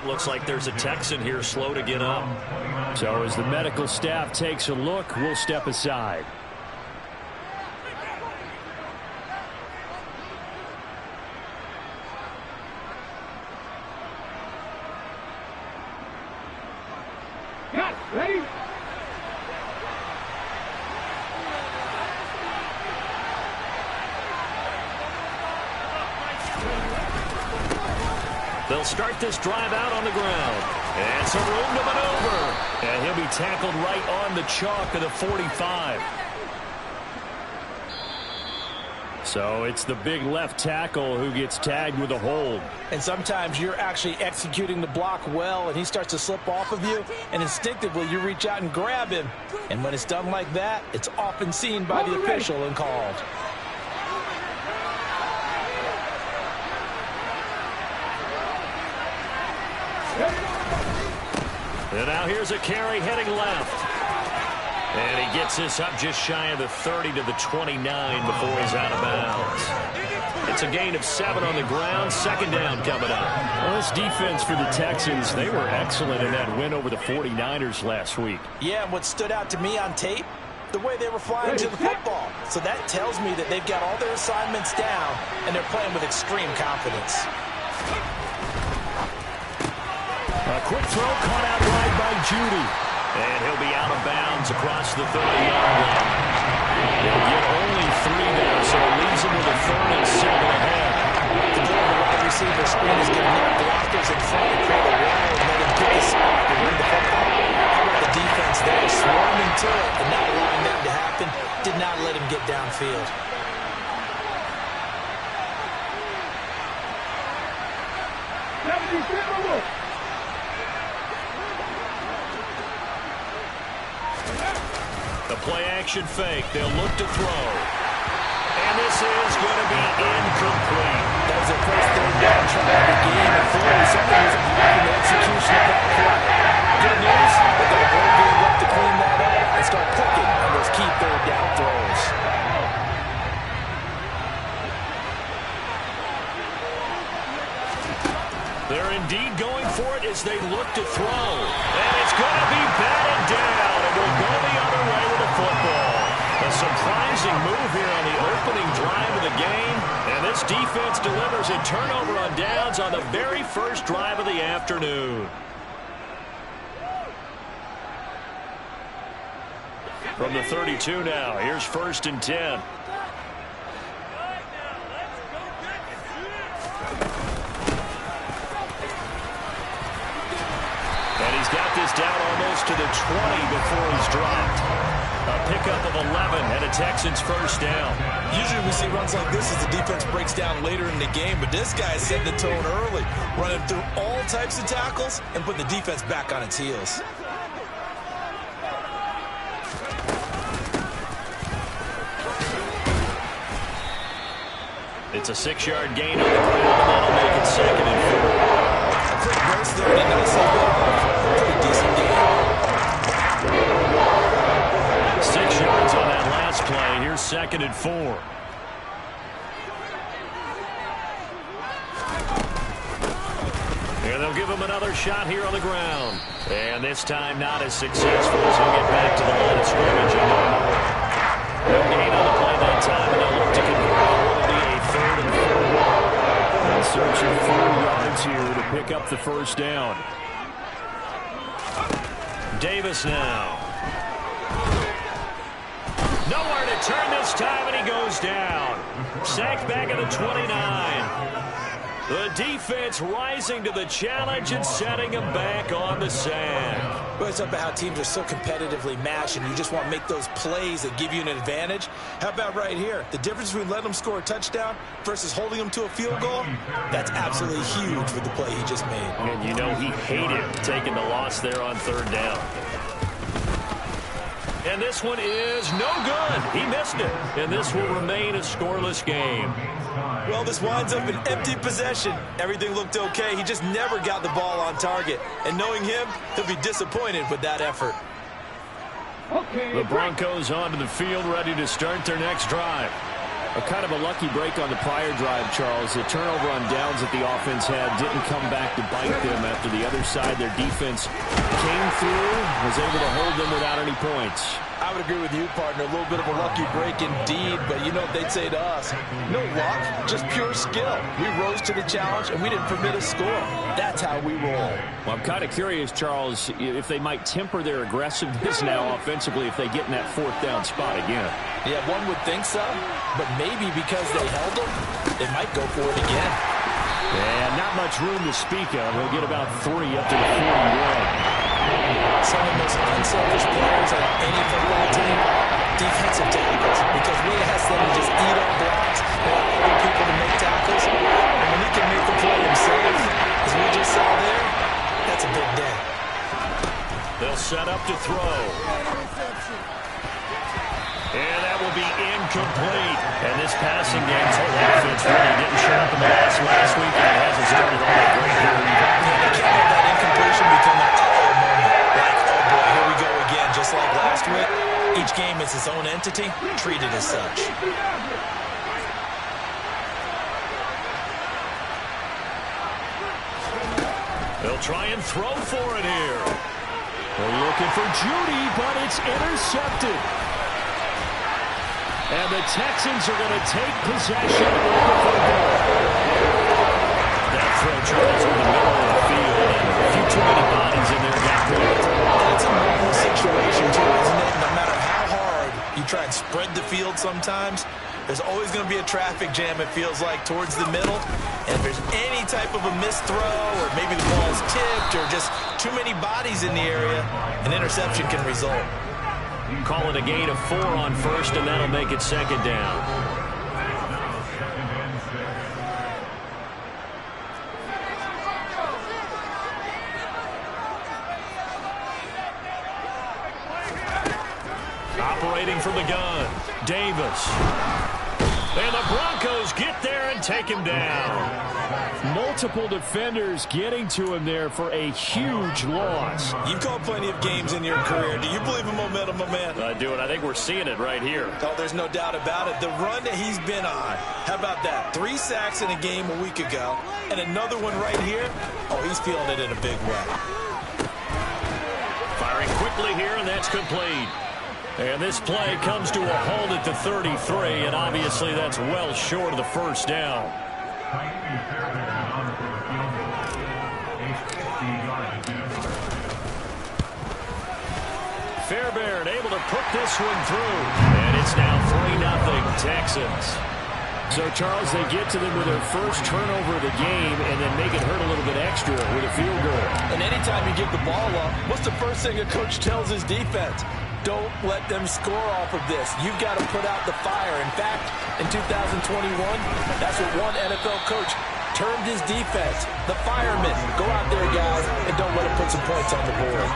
looks like there's a Texan here slow to get up. So as the medical staff takes a look, we'll step aside. Ready? They'll start this drive out on the ground. And some room to maneuver. And he'll be tackled right on the chalk of the 45. So it's the big left tackle who gets tagged with a hold. And sometimes you're actually executing the block well, and he starts to slip off of you, and instinctively you reach out and grab him. And when it's done like that, it's often seen by the official and called. And now here's a carry heading left. And he gets this up just shy of the 30 to the 29 before he's out of bounds. It's a gain of 7 on the ground. Second down coming up. Well, this defense for the Texans, they were excellent in that win over the 49ers last week. Yeah, and what stood out to me on tape, the way they were flying to the football. So that tells me that they've got all their assignments down, and they're playing with extreme confidence. A quick throw caught out wide by Judy. And he'll be out of bounds across the 30-yard line. They'll get only 3 there, so it leaves him with a 3rd and 7 ahead. The goal of the wide receiver screen is getting their blockers in front and create a wall and let him pick a spot to win the football. How about the defense there, swarming to it and not allowing that to happen, did not let him get downfield. The play-action fake. They'll look to throw. And this is going to be incomplete. That was their first 3rd down try of the game, and clearly something was off in the execution of that play. Good news, they've got a ball game left to clean that up and start clicking on those key 3rd down throws. They're indeed going for it as they look to throw. And it's going to be batted down, and will go the other way with the football. A surprising move here on the opening drive of the game. And this defense delivers a turnover on downs on the very first drive of the afternoon. From the 32 now, here's 1st and 10. He's got this down almost to the 20 before he's dropped. A pickup of 11 and a Texans first down. Usually we see runs like this as the defense breaks down later in the game, but this guy is setting the tone early, running through all types of tackles and putting the defense back on its heels. It's a 6-yard gain on the ground, and that'll make it 2nd and 4. A quick burst there, and a nice pretty decent game. 6 yards on that last play. Here's 2nd and 4. And they'll give him another shot here on the ground. And this time not as successful as he'll get back to the line of scrimmage. No gain on the play that time, and they'll look to convert. It'll be a 3rd and 4. Searching 4 yards here to pick up the first down. Davis now. Nowhere to turn this time, and he goes down. Sacked back at the 29. The defense rising to the challenge and setting him back on the sack. Well, it's about how teams are so competitively matched, and you just want to make those plays that give you an advantage. How about right here? The difference between letting them score a touchdown versus holding them to a field goal, that's absolutely huge with the play he just made. And you know he hated taking the loss there on 3rd down. And this one is no good. He missed it. And this will remain a scoreless game. Well, this winds up an empty possession. Everything looked okay. He just never got the ball on target. And knowing him, he'll be disappointed with that effort. The Broncos onto the field, ready to start their next drive. A kind of a lucky break on the prior drive, Charles. The turnover on downs that the offense had didn't come back to bite them after the other side. Their defense came through, was able to hold them without any points. I would agree with you, partner. A little bit of a lucky break indeed, but you know what they'd say to us? No luck, just pure skill. We rose to the challenge, and we didn't permit a score. That's how we roll. Well, I'm kind of curious, Charles, if they might temper their aggressiveness now offensively if they get in that fourth down spot again. Yeah, one would think so, but maybe because they held them, they might go for it again. Yeah, not much room to speak of. He'll get about 3 up to the 41. Some of the most unselfish players on any football team, defensive tackles, because we ask them to just eat up blocks and allow other people to make tackles. And when he can make the play himself, as we just saw there, that's a big day. They'll set up to throw. And that will be incomplete. And this passing game's whole offense really didn't show up in the last week, and it hasn't started all that great here. They can't let that incompletion become an uh-oh moment. Like, oh boy, here we go again. Just like last week, each game is its own entity, treated as such. They'll try and throw for it here. They're looking for Judy, but it's intercepted. And the Texans are going to take possession of the football. That throw, Charles, in the middle of the field. And a few too many bodies in there got through it. That's a normal situation, too, isn't it? No matter how hard you try and spread the field sometimes, there's always going to be a traffic jam, it feels like, towards the middle. And if there's any type of a missed throw, or maybe the ball's tipped, or just too many bodies in the area, an interception can result. Call it a gain of 4 on first, and that'll make it second down. Operating from the gun, Davis. And the Broncos get there and take him down. Multiple defenders getting to him there for a huge loss. You've called plenty of games in your career. Do you believe in momentum, my man? I do, and I think we're seeing it right here. Oh, there's no doubt about it. The run that he's been on. How about that? 3 sacks in a game a week ago, and another one right here. Oh, he's feeling it in a big way. Firing quickly here, and that's complete. And this play comes to a halt at the 33, and obviously that's well short of the first down. Fairbairn able to put this one through. And it's now 3-0 Texans. So, Charles, they get to them with their first turnover of the game and then make it hurt a little bit extra with a field goal. And anytime you give the ball up, what's the first thing a coach tells his defense? Don't let them score off of this. You've got to put out the fire. In fact, in 2021, that's what one NFL coach termed his defense. The firemen. Go out there, guys, and don't let them put some points on the board.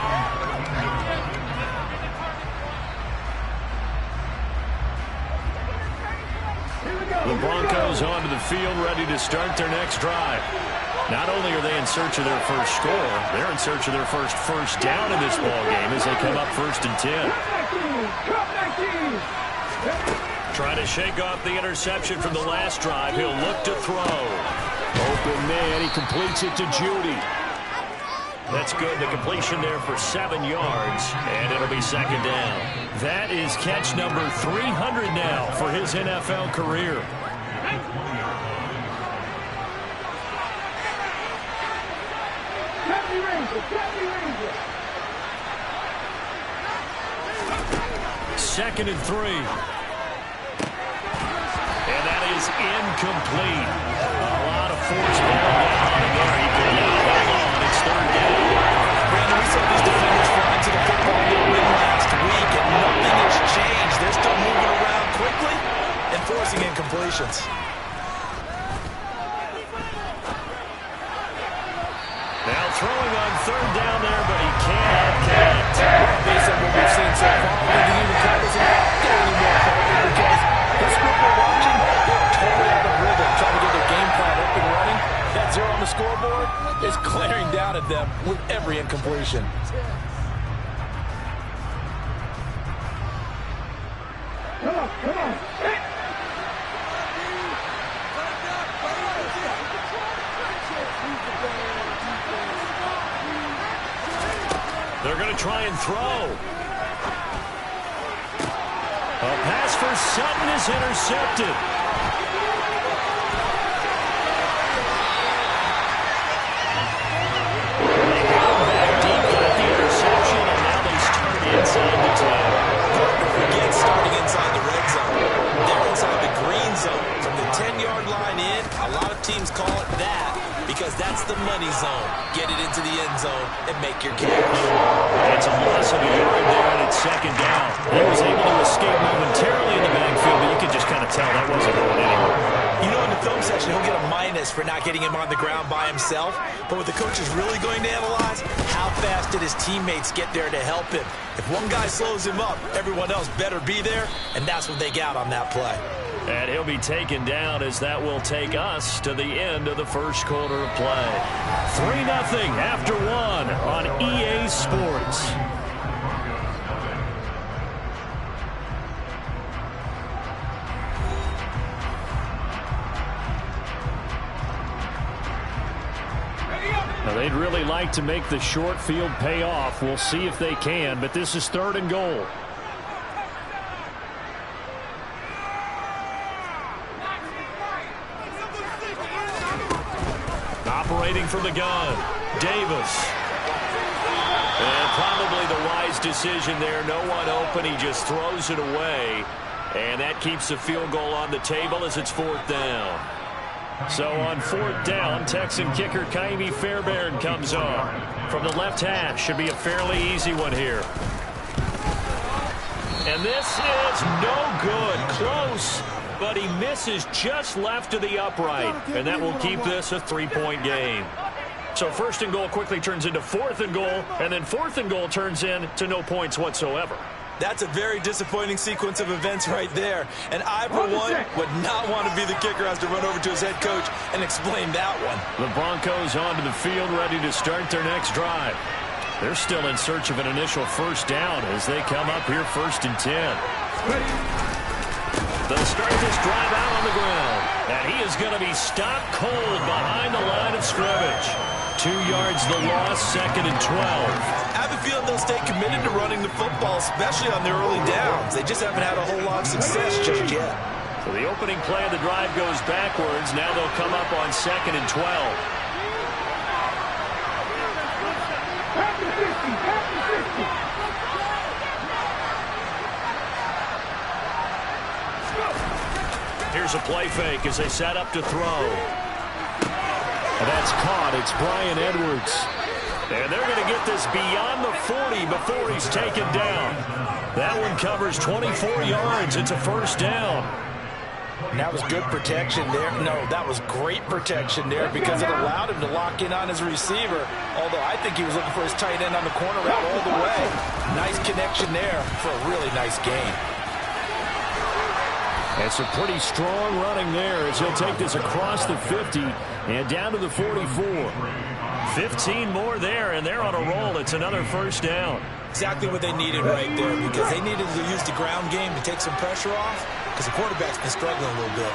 The Broncos onto the field, ready to start their next drive. Not only are they in search of their first score, they're in search of their first down in this ball game as they come up 1st and 10. Trying to shake off the interception from the last drive. He'll look to throw. Open man, he completes it to Judy. That's good. The completion there for 7 yards, and it'll be second down. That is catch number 300 now for his NFL career. Second and 3. And that is incomplete. A lot of force ball down in there. He could not hold on. It's third down. Brandon, we saw these defenders fly into the football win last week, and nothing has changed. They're still moving around quickly and forcing incompletions. Now throwing on third down there, but he can't connect. Based on what we've seen so far, I think even Cole doesn't get any more credit because this group we're watching, they're totally out of rhythm, trying to get their game plan up and running. That 0 on the scoreboard is glaring down at them with every incompletion. They're going to try and throw. A pass for Sutton is intercepted. They got him back deep, got the interception, and now they start inside the 10. Again, starting inside the red zone. They're inside the green zone. From the 10-yard line in, a lot of teams call it that because that's the money zone. Get it into the end zone and make your cash. It's a loss of a yard there, and it's second down. He was able to escape momentarily in the backfield, but you could just kind of tell that wasn't going anywhere. You know, in the film section, he'll get a minus for not getting him on the ground by himself. But what the coach is really going to analyze, how fast did his teammates get there to help him? If one guy slows him up, everyone else better be there, and that's what they got on that play. And he'll be taken down as that will take us to the end of the first quarter of play. 3-0 after 1 on EA Sports. Now, they'd really like to make the short field pay off. We'll see if they can, but this is 3rd and goal. Operating from the gun, Davis. And probably the wise decision there. No one open. He just throws it away. And that keeps the field goal on the table as it's 4th down. So on 4th down, Texan kicker Ka'imi Fairbairn comes on. From the left hash, should be a fairly easy one here. And this is no good. Close. But he misses just left of the upright. And that will keep this a 3-point game. So 1st and goal quickly turns into 4th and goal. And then 4th and goal turns into no points whatsoever. That's a very disappointing sequence of events right there. And I, for one, would not want to be the kicker who has to run over to his head coach and explain that one. The Broncos onto the field ready to start their next drive. They're still in search of an initial 1st down as they come up here 1st and 10. They'll start this drive out on the ground. And he is going to be stopped cold behind the line of scrimmage. 2 yards the loss, 2nd and 12. I have a feeling they'll stay committed to running the football, especially on their early downs. They just haven't had a whole lot of success just yet. So the opening play of the drive goes backwards. Now they'll come up on 2nd and 12. Here's a play fake as they set up to throw. That's caught. It's Brian Edwards. And they're going to get this beyond the 40 before he's taken down. That one covers 24 yards. It's a 1st down. And that was good protection there. No, that was great protection there because it allowed him to lock in on his receiver. Although I think he was looking for his tight end on the corner route all the way. Nice connection there for a really nice gain. It's a pretty strong running there as he'll take this across the 50 and down to the 44. 15 more there, and they're on a roll. It's another 1st down. Exactly what they needed right there because they needed to use the ground game to take some pressure off because the quarterback's been struggling a little bit.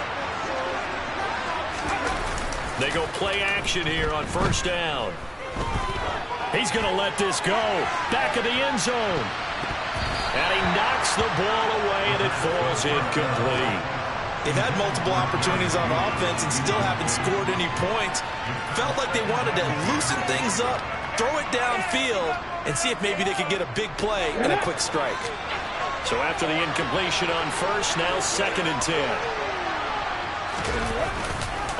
They go play action here on 1st down. He's going to let this go. Back of the end zone. And he knocks the ball away, and it falls incomplete. They've had multiple opportunities on offense and still haven't scored any points. Felt like they wanted to loosen things up, throw it downfield, and see if maybe they could get a big play and a quick strike. So after the incompletion on 1st, now 2nd and 10.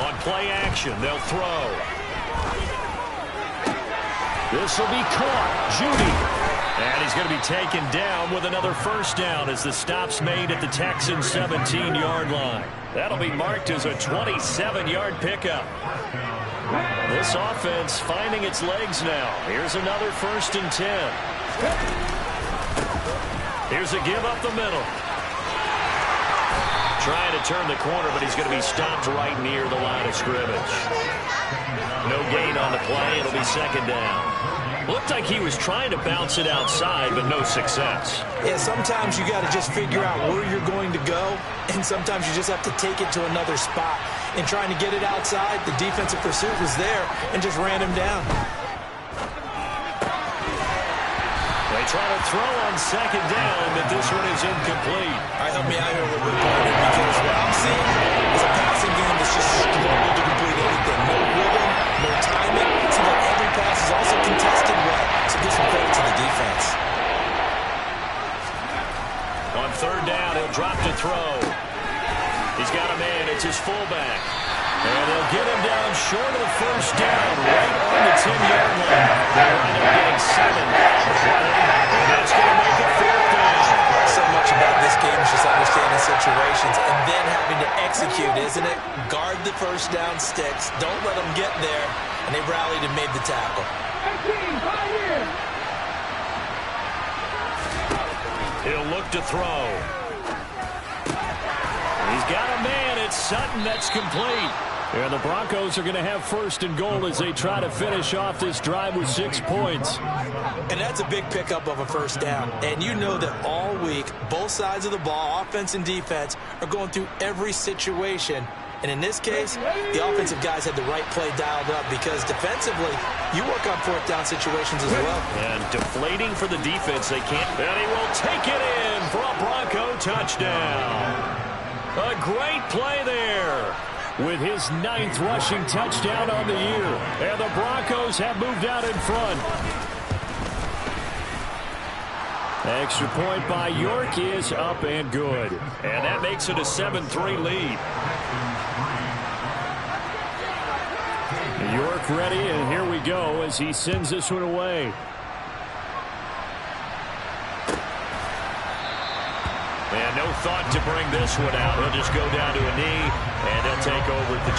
On play action, they'll throw. This will be caught. Judy. And he's going to be taken down with another 1st down as the stop's made at the Texans' 17-yard line. That'll be marked as a 27-yard pickup. This offense finding its legs now. Here's another 1st and 10. Here's a give up the middle. Trying to turn the corner, but he's going to be stopped right near the line of scrimmage. No gain on the play. It'll be 2nd down. Looked like he was trying to bounce it outside, but no success. Yeah, sometimes you got to just figure out where you're going to go, and sometimes you just have to take it to another spot. And trying to get it outside, the defensive pursuit was there and just ran him down. They'll try to throw on second down, but this one is incomplete. All right, help me out here a little bit, partner, because what I'm seeing is a passing game that's just struggled to complete anything. No rhythm, no timing. It seems like every pass is also contested well, so give some credit to the defense. On third down, he'll drop to throw. He's got a man. It's his fullback. And they'll get him down short of the first down, right on the 10-yard line. They'll wind up getting 7 on the play, and that's going to make it fourth down. So much about this game is just understanding situations and then having to execute, isn't it? Guard the first down sticks. Don't let them get there. And they rallied and made the tackle. He'll look to throw. He's got a man. It's Sutton. That's complete. And the Broncos are going to have first and goal as they try to finish off this drive with 6 points. And that's a big pickup of a first down. And you know that all week, both sides of the ball, offense and defense, are going through every situation. And in this case, the offensive guys had the right play dialed up because defensively, you work on fourth down situations as well. And deflating for the defense, they can't. And he will take it in for a Bronco touchdown. A great play there with his 9th rushing touchdown on the year. And the Broncos have moved out in front. Extra point by York is up and good. And that makes it a 7-3 lead. York ready, and here we go as he sends this one away. And no thought to bring this one out. He'll just go down to a knee, and they'll take over at the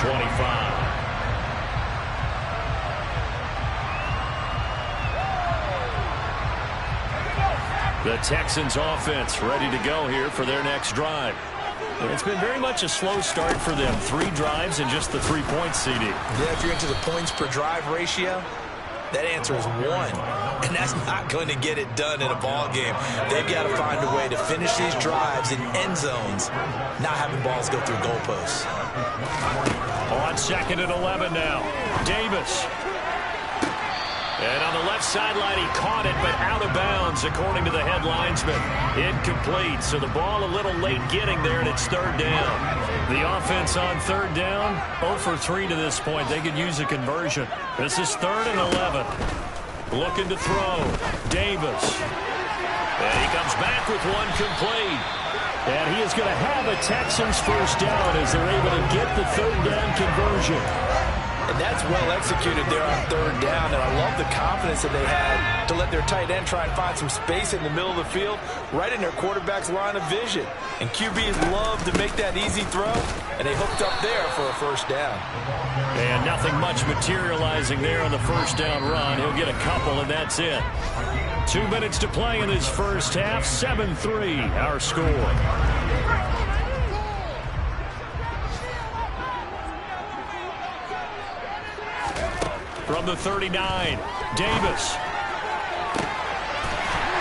25. The Texans offense ready to go here for their next drive. And it's been very much a slow start for them. 3 drives and just the 3 points, CD. Yeah, if you're into the points per drive ratio, that answer is 1. And that's not going to get it done in a ball game. They've got to find a way to finish these drives in end zones, not having balls go through goalposts. On second and 11 now. Davis. And on the left sideline, he caught it, but out of bounds, according to the head linesman. Incomplete, so the ball a little late getting there, and it's third down. The offense on third down, 0 for 3 to this point. They could use a conversion. This is 3rd and 11. Looking to throw. Davis. And he comes back with one complete. And he is going to have a Texans first down as they're able to get the third down conversion. And that's well executed there on third down. And I love the confidence that they had to let their tight end try and find some space in the middle of the field, right in their quarterback's line of vision. And QBs love to make that easy throw, and they hooked up there for a first down. And nothing much materializing there on the first down run. He'll get a couple, and that's it. 2 minutes to play in this first half. 7-3, our score. From the 39, Davis.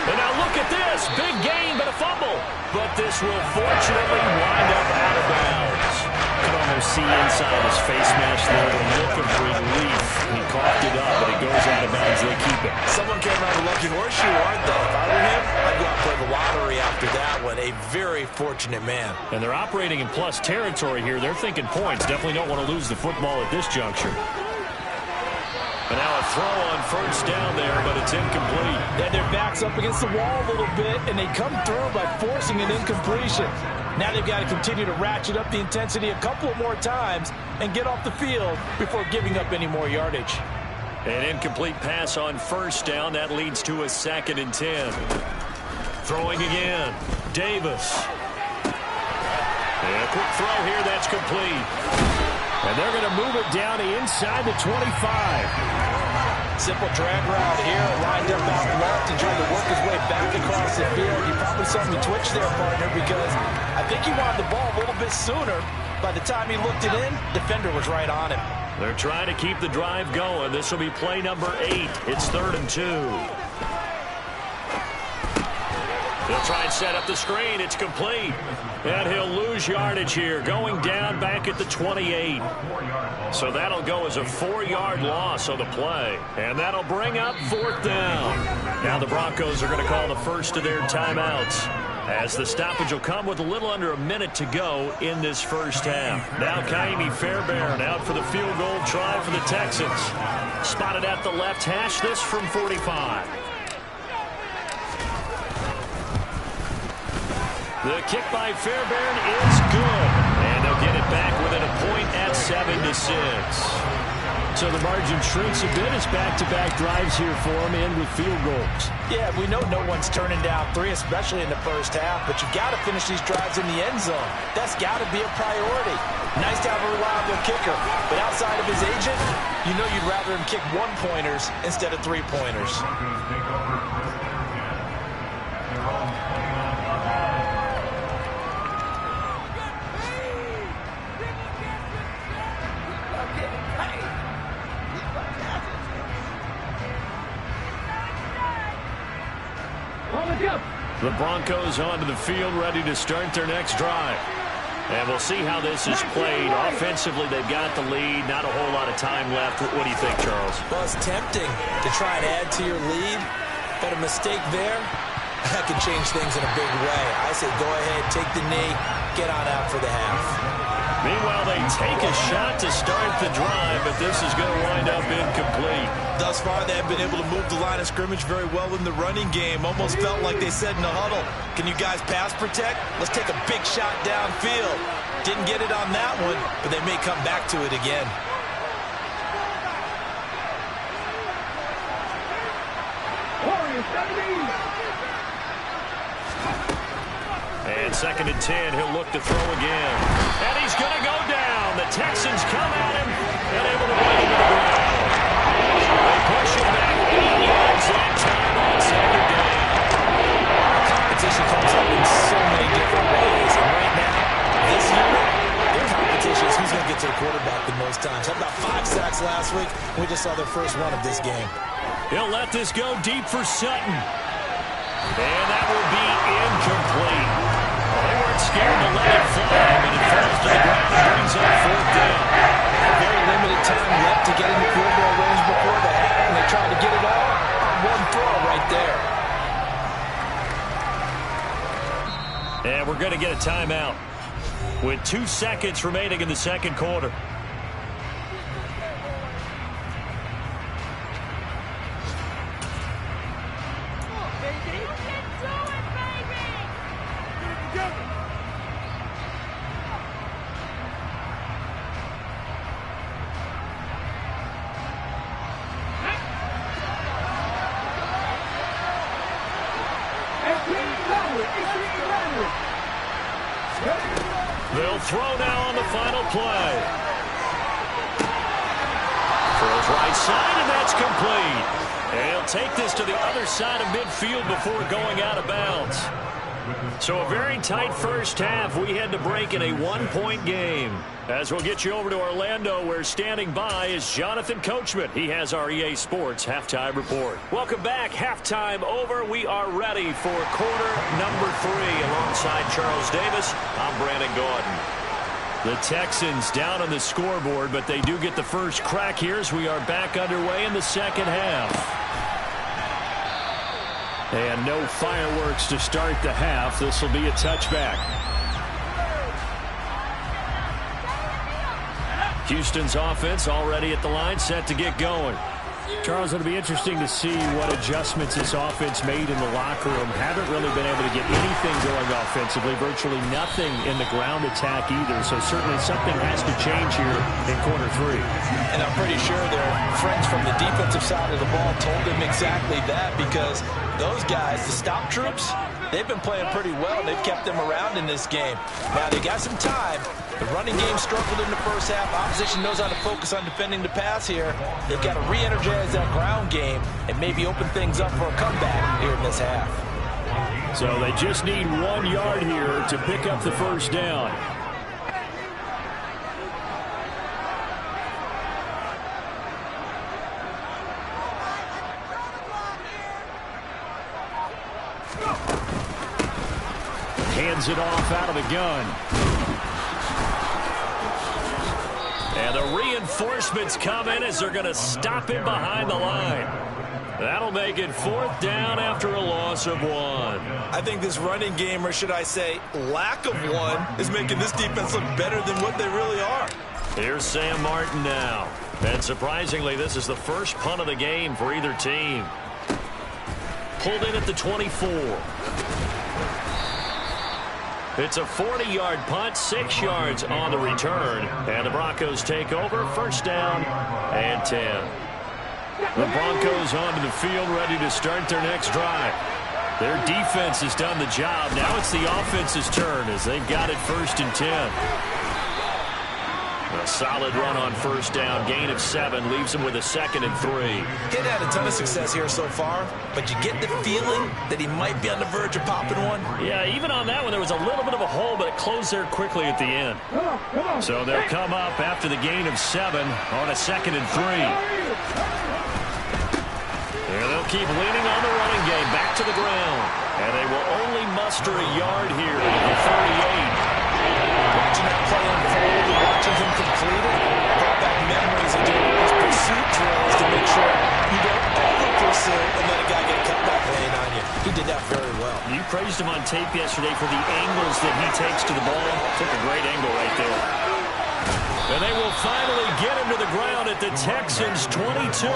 And now look at this. Big gain, but a fumble. But this will fortunately wind up out of bounds. You can almost see inside his face mask there the look of relief. He coughed it up, but it goes out of bounds. They keep it. Someone came out of lucky horseshoe, aren't they? If I were him, I'd go out and play the lottery after that one. A very fortunate man. And they're operating in plus territory here. They're thinking points. Definitely don't want to lose the football at this juncture. And now a throw on first down there, but it's incomplete. And their back's up against the wall a little bit, and they come through by forcing an incompletion. Now they've got to continue to ratchet up the intensity a couple of more times and get off the field before giving up any more yardage. An incomplete pass on first down. That leads to a 2nd and 10. Throwing again. Davis. And a quick throw here. That's complete. And they're going to move it down to inside the 25. Simple drag route here, lined up out left and trying to work his way back across the field. You probably saw me twitch there, partner, because I think he wanted the ball a little bit sooner. By the time he looked it in, defender was right on him. They're trying to keep the drive going. This will be play number 8. It's 3rd and 2. They'll try and set up the screen. It's complete. And he'll lose yardage here, going down back at the 28. So that'll go as a 4-yard loss on the play. And that'll bring up 4th down. Now the Broncos are going to call the first of their timeouts, as the stoppage will come with a little under a minute to go in this first half. Now Ka'imi Fairbairn out for the field goal try for the Texans. Spotted at the left hash, this from 45. The kick by Fairbairn is good, and they'll get it back within a point at 7-6. So the margin shrinks a bit as back-to-back drives here for them, and with field goals. Yeah, we know no one's turning down 3, especially in the first half, but you got to finish these drives in the end zone. That's got to be a priority. Nice to have a reliable kicker, but outside of his agent, you know you'd rather him kick 1-pointers instead of 3-pointers. The Broncos onto the field, ready to start their next drive. And we'll see how this is played. Offensively, they've got the lead. Not a whole lot of time left. What do you think, Charles? Well, it's tempting to try and add to your lead, but a mistake there, that could change things in a big way. I say go ahead, take the knee, get on out for the half. Meanwhile, they take a shot to start the drive, but this is going to wind up incomplete. Thus far, they have been able to move the line of scrimmage very well in the running game. Almost felt like they said in the huddle, can you guys pass protect? Let's take a big shot downfield. Didn't get it on that one, but they may come back to it again. And 2nd and 10, he'll look to throw again. And he's going to go down. The Texans come at him and able to bring him to the ground. They push him back 8 yards that time on 2nd down. Competition comes up in so many different ways. And right now, this unit, their competition is who's going to get to the quarterback the most times. Had about 5 sacks last week. We just saw their first one of this game. He'll let this go deep for Sutton. And that will be incomplete. They weren't scared to let it fly, but it falls to the ground and brings up 4th down. Very limited time left to get in the field goal range before the half, and they tried to get it all on one throw right there. And we're going to get a timeout with 2 seconds remaining in the second quarter. They'll throw now on the final play. Throws right side, and that's complete. And he'll take this to the other side of midfield before going out of bounds. So a very tight first half. We had to break in a 1-point game. As we'll get you over to Orlando, where standing by is Jonathan Coachman. He has our EA Sports Halftime Report. Welcome back. Halftime over. We are ready for quarter number 3. Alongside Charles Davis, I'm Brandon Gaudin. The Texans down on the scoreboard, but they do get the first crack here as we are back underway in the second half. And no fireworks to start the half. This will be a touchback. Houston's offense already at the line, set to get going. Charles, it'll be interesting to see what adjustments this offense made in the locker room. Haven't really been able to get anything going offensively. Virtually nothing in the ground attack either. So certainly something has to change here in quarter 3. And I'm pretty sure their friends from the defensive side of the ball told them exactly that, because those guys, the stop troops, they've been playing pretty well. They've kept them around in this game. Now, they got some time. The running game struggled in the first half. Opposition knows how to focus on defending the pass here. They've got to re-energize that ground game and maybe open things up for a comeback here in this half. So they just need 1 yard here to pick up the first down. Hands it off out of the gun. And the reinforcements come in as they're going to stop him behind the line. That'll that'll make it 4th down after a loss of 1. I think this running game, or should I say lack of one, is making this defense look better than what they really are. Here's Sam Martin now. And surprisingly, this is the first punt of the game for either team. Pulled in at the 24. It's a 40-yard punt, 6 yards on the return. And the Broncos take over, 1st down and 10. The Broncos onto the field, ready to start their next drive. Their defense has done the job. Now it's the offense's turn as they've got it 1st and 10. A solid run on 1st down. Gain of 7 leaves them with a 2nd and 3. He's had a ton of success here so far, but you get the feeling that he might be on the verge of popping one. Yeah, even on that one, there was a little bit of a hole, but it closed there quickly at the end. So they'll come up after the gain of 7 on a 2nd and 3. And they'll keep leaning on the running game back to the ground. And they will only muster a yard here at the 38. Watching that play unfold and watching him complete it, brought back memories of doing those pursuit drills to make sure you don't over-pursue and let a guy get a cutback lane on you. He did that very well. You praised him on tape yesterday for the angles that he takes to the ball. Took a great angle right there. And they will finally get him to the ground at the Texans' 22.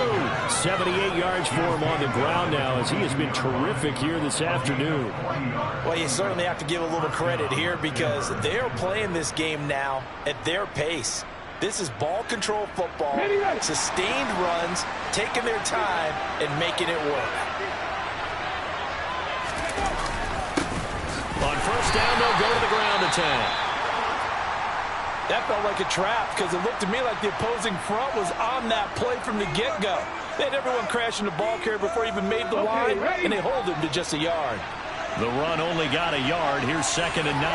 78 yards for him on the ground now as he has been terrific here this afternoon. Well, you certainly have to give a little credit here because they're playing this game now at their pace. This is ball control football, sustained runs, taking their time, and making it work. On 1st down, they'll go to the ground attack. That felt like a trap because it looked to me like the opposing front was on that play from the get-go. They had everyone crashing the ball carrier before he even made the line, and they hold him to just a yard. The run only got a yard. Here's 2nd and 9.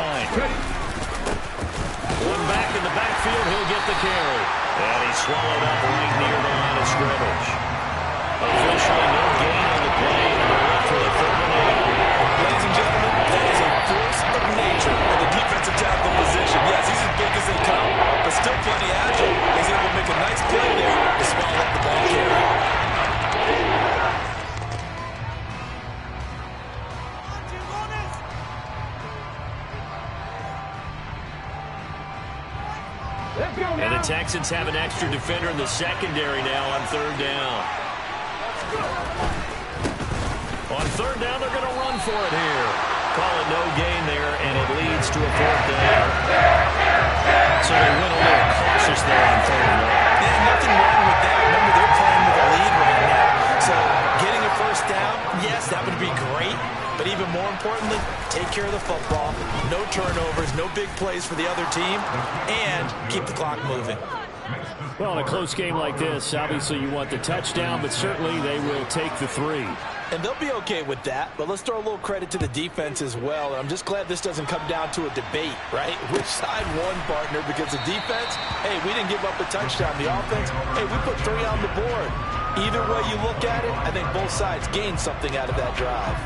One back in the backfield. He'll get the carry. And he's swallowed up right near the line of scrimmage. Officially no gain on the play. And they're up for the 3rd and 8. Ladies and gentlemen, that is a force of nature at the defensive tackle position. Yes, he's as big as they come, but still plenty agile. He's able to make a nice play there to swallow up the ball carrier. And the Texans have an extra defender in the secondary now on 3rd down. On 3rd down, they're going to run for it here. Call it no gain there, and it leads to a 4th down. So they went a little cautious there on 3rd down. Yeah, nothing wrong with that. Remember, they're playing with a lead right now. So getting a 1st down, yes, that would be great. But even more importantly, take care of the football. No turnovers, no big plays for the other team, and keep the clock moving. Well, in a close game like this, obviously you want the touchdown, but certainly they will take the 3. And they'll be okay with that, but let's throw a little credit to the defense as well. And I'm just glad this doesn't come down to a debate, right? Which side won, partner? Because the defense, hey, we didn't give up a touchdown. The offense, hey, we put 3 on the board. Either way you look at it, I think both sides gained something out of that drive.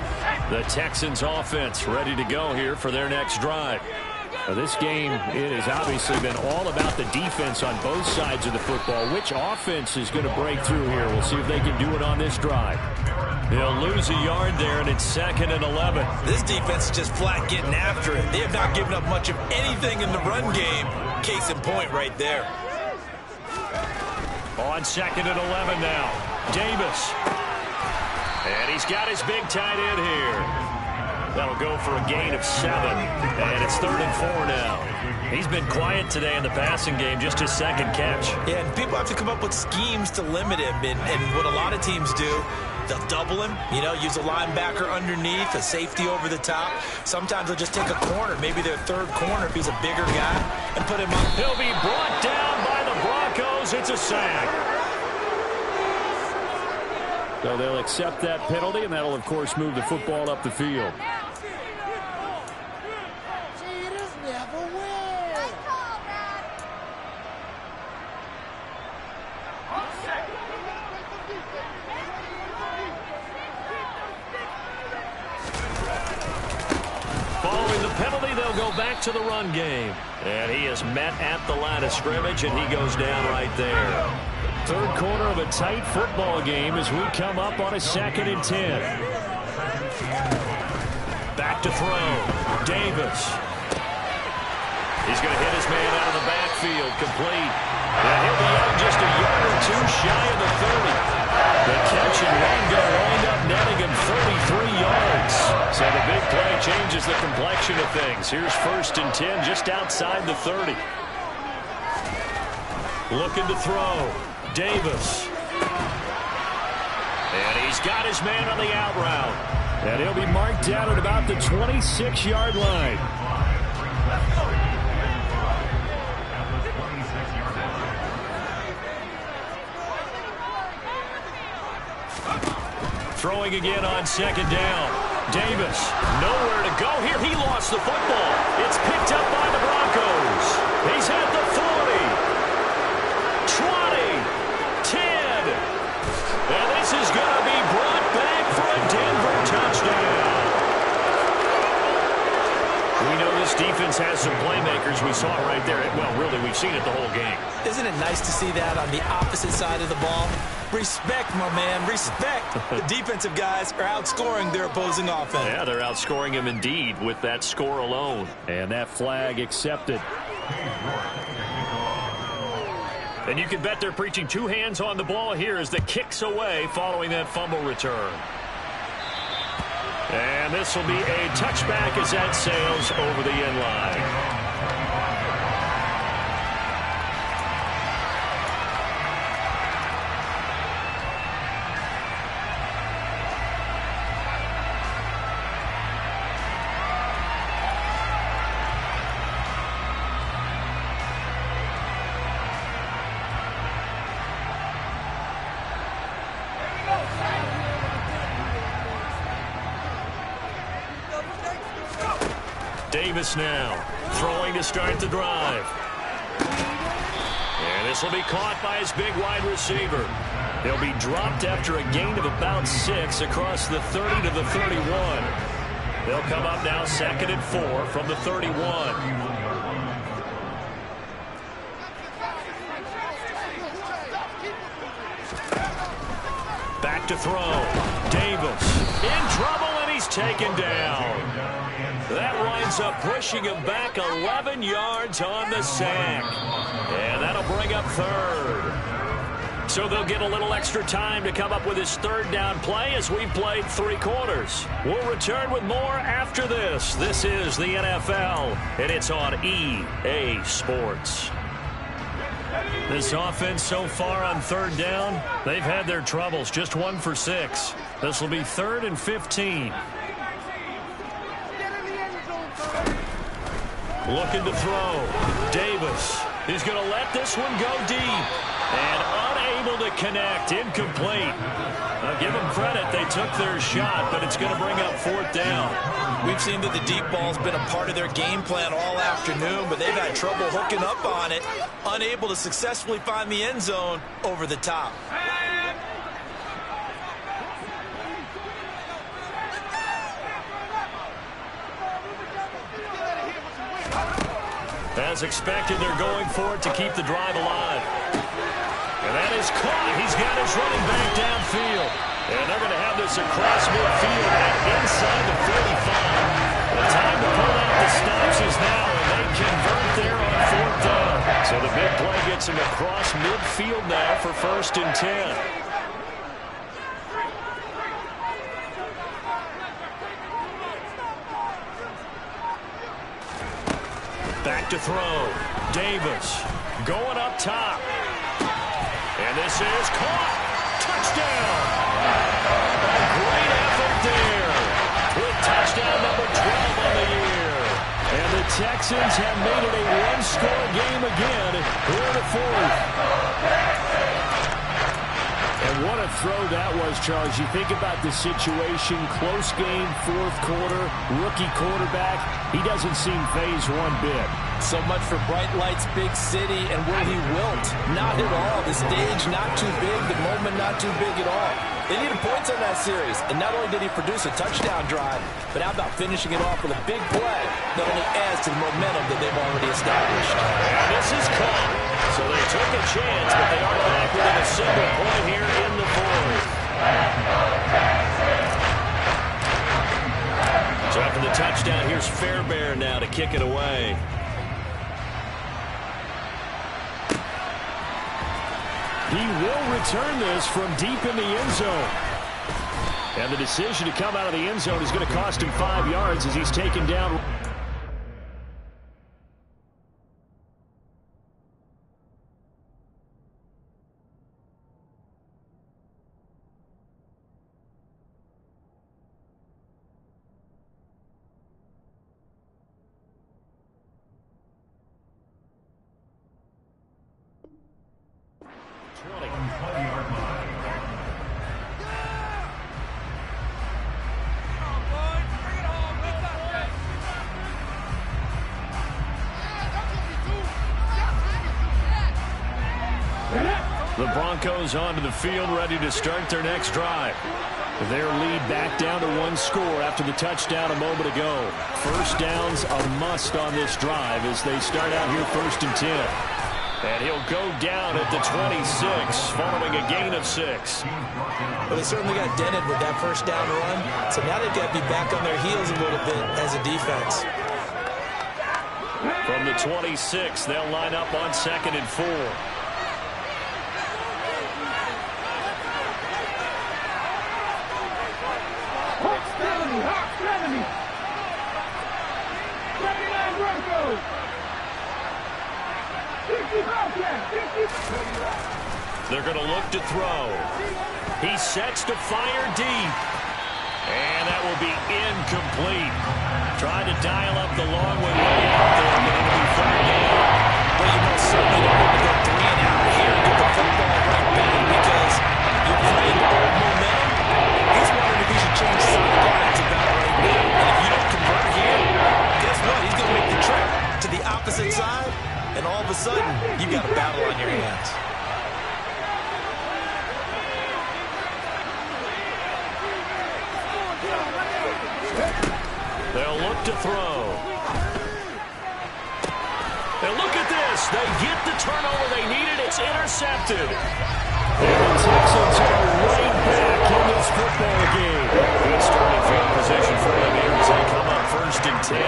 The Texans offense ready to go here for their next drive. Now, this game, it has obviously been all about the defense on both sides of the football. Which offense is going to break through here? We'll see if they can do it on this drive. They'll lose a yard there, and it's 2nd and 11. This defense is just flat getting after it. They have not given up much of anything in the run game. Case in point right there. On 2nd and 11 now. Davis. And he's got his big tight end here. That'll go for a gain of 7. And it's 3rd and 4 now. He's been quiet today in the passing game, just his 2nd catch. Yeah, and people have to come up with schemes to limit him. And what a lot of teams do, they'll double him, use a linebacker underneath, a safety over the top. Sometimes they'll just take a corner, maybe their 3rd corner if he's a bigger guy, and put him up. He'll be brought down by the Broncos. It's a sack. So they'll accept that penalty, and that'll, of course, move the football up the field. Following the penalty, they'll go back to the run game. And he is met at the line of scrimmage, and he goes down right there. Third quarter of a tight football game as we come up on a 2nd and 10. Back to throw. Davis. He's going to hit his man out of the backfield. Complete. And he'll be out just a yard or two shy of the 30. The catch and run going to wind up netting him 33 yards. So the big play changes the complexion of things. Here's 1st and 10 just outside the 30. Looking to throw. Davis. And he's got his man on the out route. And he'll be marked down at about the 26-yard line. Throwing again on 2nd down. Davis, nowhere to go here. He lost the football. It's picked up by the Broncos. He's at the 40, 20, 10. And this is going to be brought back for a Denver touchdown. We know this defense has some playmakers. We saw it right there. Well, really, we've seen it the whole game. Isn't it nice to see that on the opposite side of the ball? Respect, my man, respect. The defensive guys are outscoring their opposing offense. Yeah, they're outscoring him indeed with that score alone. And that flag accepted. And you can bet they're preaching 2 hands on the ball here as the kick's away following that fumble return. And this will be a touchback as that sails over the end line. Davis now, throwing to start the drive. And this will be caught by his big wide receiver. He'll be dropped after a gain of about 6 across the 30 to the 31. They'll come up now 2nd and 4 from the 31. Back to throw. Davis in trouble, and he's taken down. That winds up pushing him back 11 yards on the sack. And that'll bring up 3rd. So they'll get a little extra time to come up with his 3rd down play as we've played 3 quarters. We'll return with more after this. This is the NFL, and it's on EA Sports. This offense so far on 3rd down, they've had their troubles. Just 1 for 6. This will be 3rd and 15. Looking to throw. Davis. He's going to let this one go deep. And unable to connect. Incomplete. I'll give them credit. They took their shot, but it's going to bring up 4th down. We've seen that the deep ball's been a part of their game plan all afternoon, but they've had trouble hooking up on it. Unable to successfully find the end zone over the top. As expected, they're going for it to keep the drive alive. And that is caught. He's got his running back downfield. And they're going to have this across midfield and inside the 45. The time to pull out the stops is now, and they convert there on 4th down. So the big play gets him across midfield now for 1st and 10. Back to throw. Davis going up top. And this is caught. Touchdown. A great effort there. With touchdown number 12 on the year. And the Texans have made it a 1-score game again here in the 4th. And what a throw that was, Charles. You think about the situation, close game, 4th quarter, rookie quarterback. He doesn't seem phased one bit. So much for bright lights, big city, and will he wilt? Not at all. The stage not too big, the moment not too big at all. They needed points on that series, and not only did he produce a touchdown drive, but how about finishing it off with a big play that only adds to the momentum that they've already established. And this is caught. So they took a chance, but they are back within a single point here in the fourth. So after the touchdown, here's Fairbairn now to kick it away. He will return this from deep in the end zone. And the decision to come out of the end zone is going to cost him 5 yards as he's taken down. The Broncos onto the field, ready to start their next drive. Their lead back down to 1 score after the touchdown a moment ago. First down's a must on this drive as they start out here 1st and 10. And he'll go down at the 26 following a gain of 6. Well, they certainly got dented with that first down run. So now they've got to be back on their heels a little bit as a defense. From the 26, they'll line up on 2nd and 4. They're going to look to throw. He sets to fire deep. And that will be incomplete. Trying to dial up the long one way out there, but it'll be flagged out. Well, you most certainly don't want to go 3 and out here and get the football right back because you're playing the old momentum. He's wondering if he should change sidelines about right now. And if you don't convert here, guess what? He's going to make the trip to the opposite side, and all of a sudden, you've got a battle on your hands. They'll look to throw. And look at this. They get the turnover they needed. It's intercepted. And the Texans are right back in this football game. Good starting field position for them here as they come up 1st and 10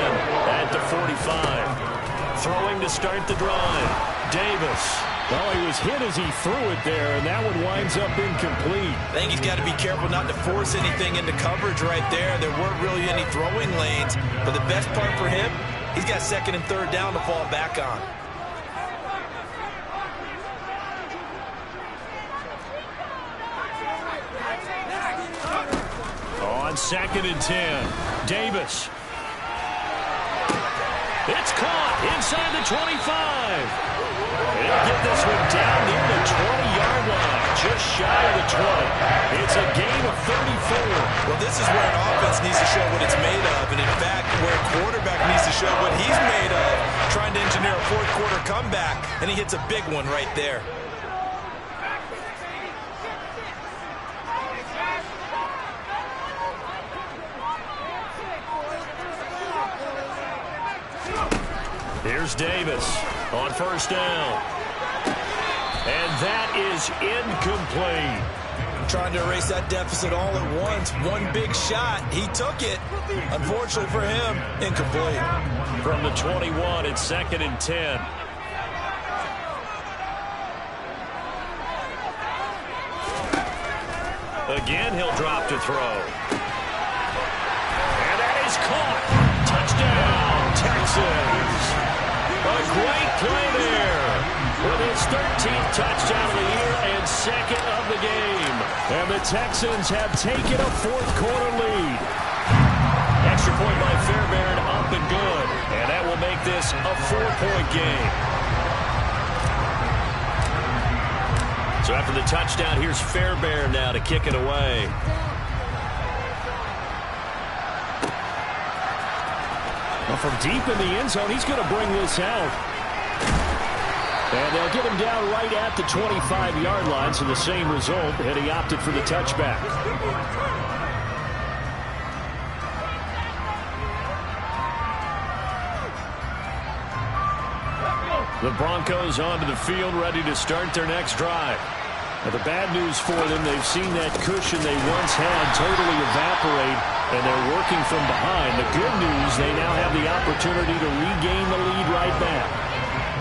at the 45. Throwing to start the drive. Davis. Well, he was hit as he threw it there, and that one winds up incomplete. I think he's got to be careful not to force anything into coverage right there. There weren't really any throwing lanes, but the best part for him, he's got 2nd and 3rd down to fall back on. On 2nd and 10, Davis. It's caught inside the 25. They'll get this one down near the 20-yard line, just shy of the 20. It's a gain of 34. Well, this is where an offense needs to show what it's made of, and in fact, where a quarterback needs to show what he's made of, trying to engineer a 4th quarter comeback, and he hits a big one right there. Here's Davis on 1st down. And that is incomplete. Trying to erase that deficit all at once. One big shot. He took it. Unfortunately for him, incomplete. From the 21, it's 2nd and 10. Again, he'll drop to throw. And that is caught. Touchdown, Texans. A great play there with his 13th touchdown of the year and 2nd of the game. And the Texans have taken a 4th quarter lead. Extra point by Fairbairn, up and good. And that will make this a 4-point game. So after the touchdown, here's Fairbairn now to kick it away. Well, from deep in the end zone, he's going to bring this out. And they'll get him down right at the 25-yard line, so the same result, and he opted for the touchback. The Broncos onto the field, ready to start their next drive. Now, the bad news for them, they've seen that cushion they once had totally evaporate, and they're working from behind. The good news, they now have the opportunity to regain the lead right back.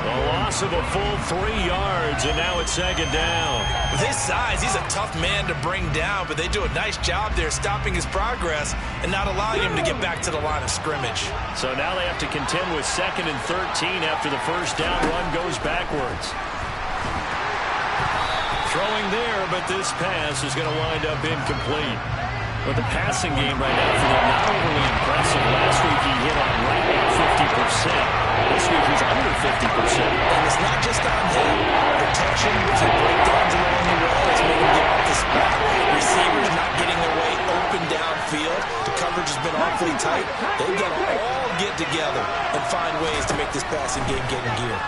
A loss of a full 3 yards, and now it's second down. With his size, he's a tough man to bring down, but they do a nice job there stopping his progress and not allowing him to get back to the line of scrimmage. So now they have to contend with 2nd and 13 after the first down run goes backwards. Throwing there, but this pass is going to wind up incomplete. But the passing game right now for them, not overly impressive. Last week he hit on right at 50%. This week he's under 50%. And it's not just on him. Protection, some breakdowns along the way. It's making him get off the spot. Receivers not getting their way open downfield. The coverage has been awfully tight. They've got to all get together and find ways to make this passing game get in gear.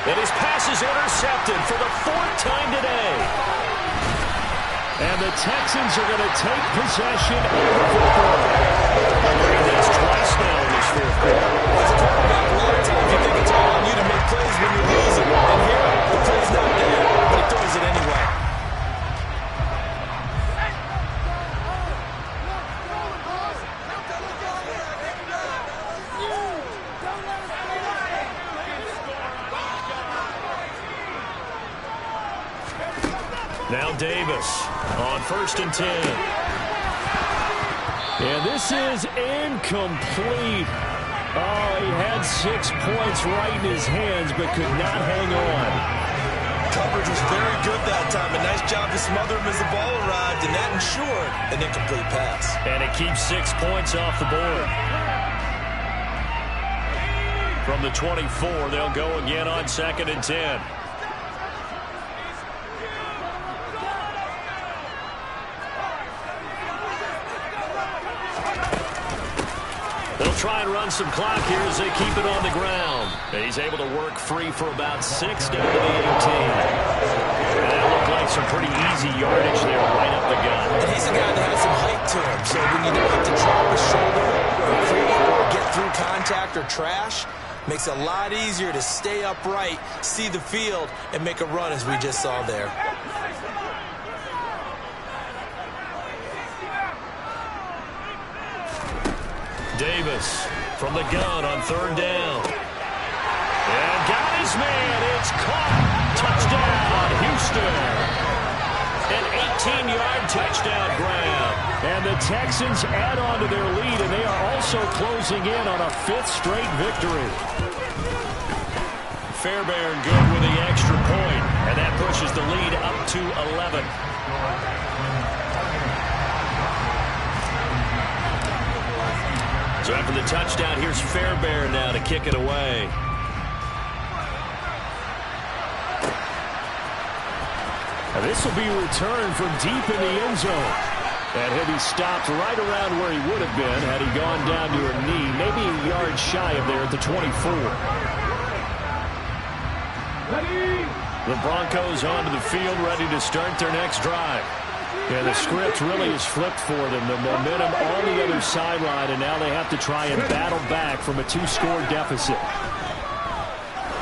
And his pass is intercepted for the 4th time today. And the Texans are going to take possession of the football. They're doing this twice now in this 4th quarter. As a quarterback, a lot of times you think it's all on you to make plays when you're losing. And here, the play's not there, but he throws it anyway. Now Davis on 1st and 10. And this is incomplete. Oh, he had 6 points right in his hands, but could not hang on. Coverage was very good that time. A nice job to smother him as the ball arrived, and that ensured an incomplete pass. And it keeps 6 points off the board. From the 24, they'll go again on 2nd and 10. They'll try and run some clock here as they keep it on the ground. And he's able to work free for about 6 down to the 18. And that looked like some pretty easy yardage there right up the gut. And he's a guy that has some height to him, so when you don't have to drop his shoulder or create or get through contact or trash, makes it a lot easier to stay upright, see the field, and make a run as we just saw there. Davis from the gun on 3rd down. And got his man. It's caught. Touchdown, Houston. An 18-yard touchdown grab. And the Texans add on to their lead, and they are also closing in on a 5th straight victory. Fairbairn good with the extra point, and that pushes the lead up to 11. So after the touchdown, here's Fairbairn now to kick it away. Now this will be returned from deep in the end zone. And he'll be stopped right around where he would have been had he gone down to a knee, maybe a yard shy of there at the 24. The Broncos onto the field, ready to start their next drive. And the script really is flipped for them. The momentum on the other sideline, and now they have to try and battle back from a 2-score deficit.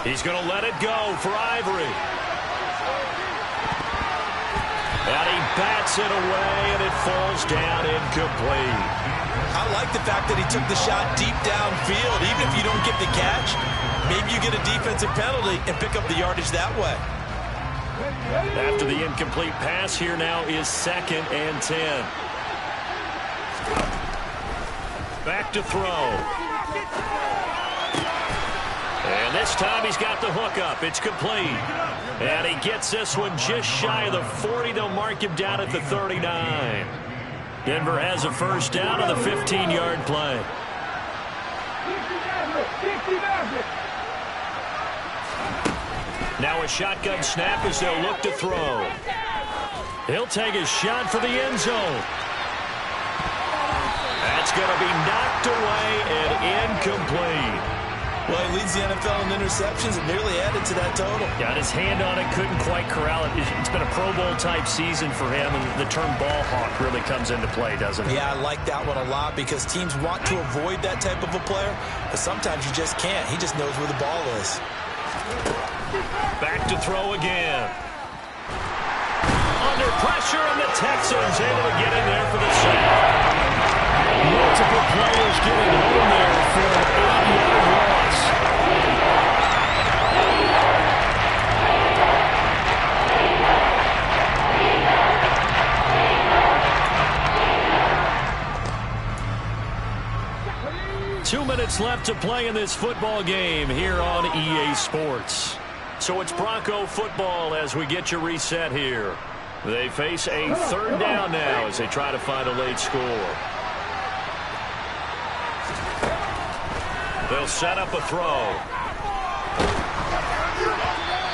He's going to let it go for Ivory. And he bats it away, and it falls down incomplete. I like the fact that he took the shot deep downfield. Even if you don't get the catch, maybe you get a defensive penalty and pick up the yardage that way. After the incomplete pass, here now is 2nd and 10. Back to throw. And this time he's got the hook up. It's complete. And he gets this one just shy of the 40. They'll mark him down at the 39. Denver has a first down on the 15-yard play. Now a shotgun snap as they'll look to throw. He'll take a shot for the end zone. That's going to be knocked away and incomplete. Well, he leads the NFL in interceptions and nearly added to that total. Got his hand on it, couldn't quite corral it. It's been a Pro Bowl-type season for him, and the term ball hawk really comes into play, doesn't it? Yeah, I like that one a lot because teams want to avoid that type of a player, but sometimes you just can't. He just knows where the ball is. Back to throw again. Under pressure, and the Texans able to get in there for the sack. Multiple players getting home there for an 8-yard loss. Two minutes left to play in this football game here on EA Sports. So it's Bronco football as we get you reset here. They face a third down now as they try to find a late score. They'll set up a throw.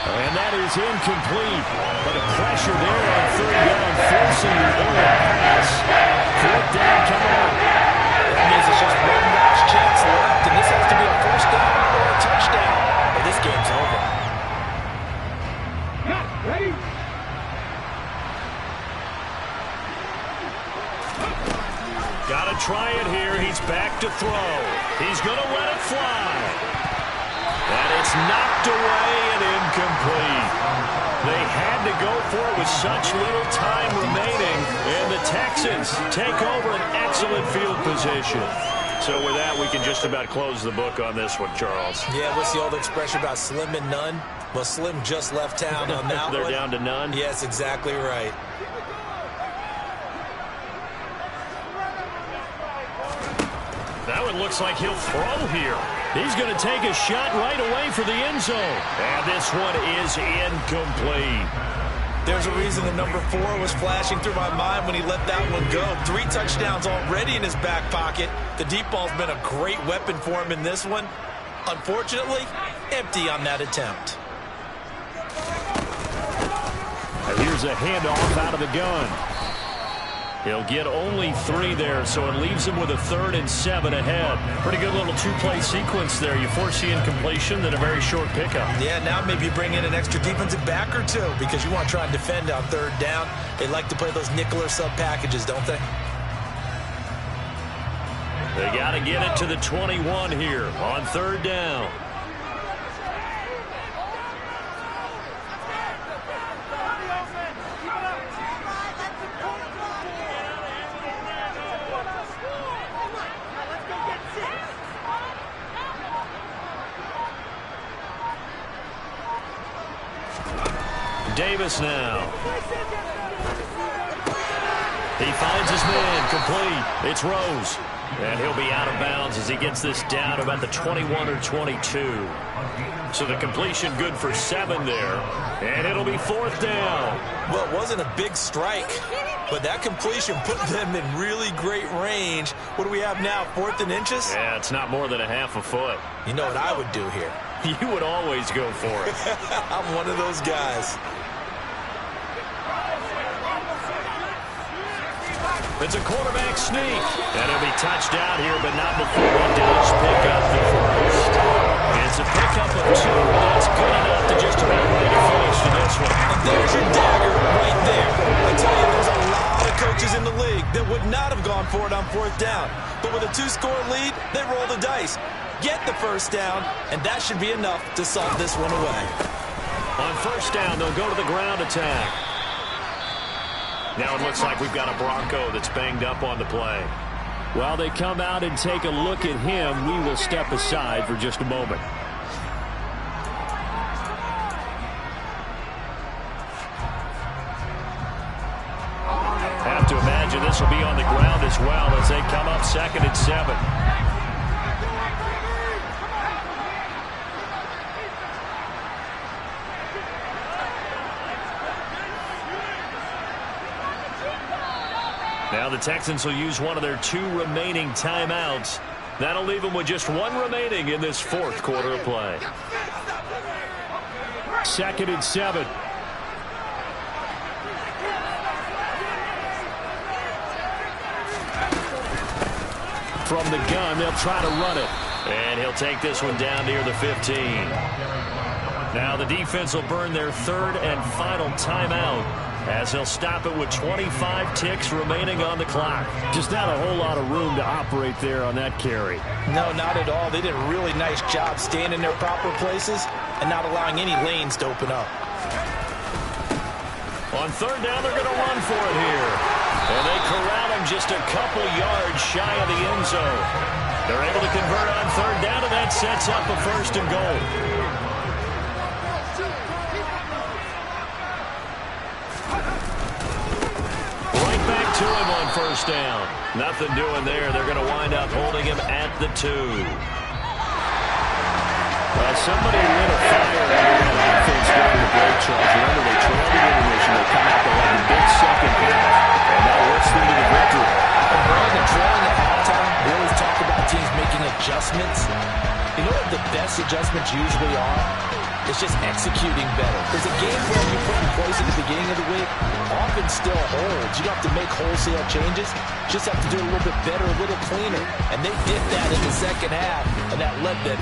And that is incomplete. But a pressure there on third down, forcing the error pass. Fourth down coming up. That means it's just one last chance left, and this has to be a first down or a touchdown, or this game's over. Ready? Got to try it here. He's back to throw. He's going to let it fly. And it's knocked away and incomplete. They had to go for it with such little time remaining. And the Texans take over an excellent field position. So with that, we can just about close the book on this one, Charles. Yeah, what's the old expression about slim and none? Well, Slim just left town on that They're one. down to none? Yes, exactly right. That one looks like he'll throw here. He's going to take a shot right away for the end zone. And this one is incomplete. There's a reason the number 4 was flashing through my mind when he let that one go. 3 touchdowns already in his back pocket. The deep ball's been a great weapon for him in this one. Unfortunately, empty on that attempt. And here's a handoff out of the gun. He'll get only 3 there, so it leaves him with a 3rd and 7 ahead. Pretty good little 2-play sequence there. You force the incompletion, then a very short pickup. Yeah, now maybe you bring in an extra defensive back or 2 because you want to try and defend on 3rd down. They like to play those nickel or sub packages, don't they? They got to get it to the 21 here on 3rd down. Davis now. He finds his man, complete. It's Rose. And he'll be out of bounds as he gets this down about the 21 or 22. So the completion good for 7 there. And it'll be 4th down. Well, it wasn't a big strike, but that completion put them in really great range. What do we have now, 4th and inches? Yeah, it's not more than a half a foot. You know what I would do here? You would always go for it. I'm one of those guys. It's a quarterback sneak. And he'll be touched out here, but not before he does pick up the first. It's a pickup of 2. That's good enough to just about ready to finish to this one. And there's your dagger right there. I tell you, there's a lot of coaches in the league that would not have gone for it on 4th down. But with a 2-score lead, they roll the dice. Get the first down, and that should be enough to salt this one away. On 1st down, they'll go to the ground attack. Now it looks like we've got a Bronco that's banged up on the play. While they come out and take a look at him, we will step aside for just a moment. Have to imagine this will be on the ground as well as they come up 2nd and 7. Now the Texans will use one of their 2 remaining timeouts. That'll leave them with just 1 remaining in this 4th quarter of play. 2nd and 7. From the gun, they'll try to run it. And he'll take this one down near the 15. Now the defense will burn their third and final timeout as they'll stop it with 25 ticks remaining on the clock. Just not a whole lot of room to operate there on that carry. No, not at all. They did a really nice job staying in their proper places and not allowing any lanes to open up. On third down, they're going to run for it here. And they corral him just a couple yards shy of the end zone. They're able to convert on third down, and that sets up a first and goal. Right back to him on first down. Nothing doing there. They're going to wind up holding him at the 2. Well, somebody lit a fire under that offense during the break, Charles. Remember, they trailed the intermission. They come out, they have a big second half, and that lifts them to the victory. And Brandon, trailing at halftime, we always talk about teams making adjustments. You know what the best adjustments usually are? It's just executing better. There's a game plan you put in place at the beginning of the week, often still holds. You don't have to make wholesale changes. You just have to do it a little bit better, a little cleaner. And they did that in the second half, and that led them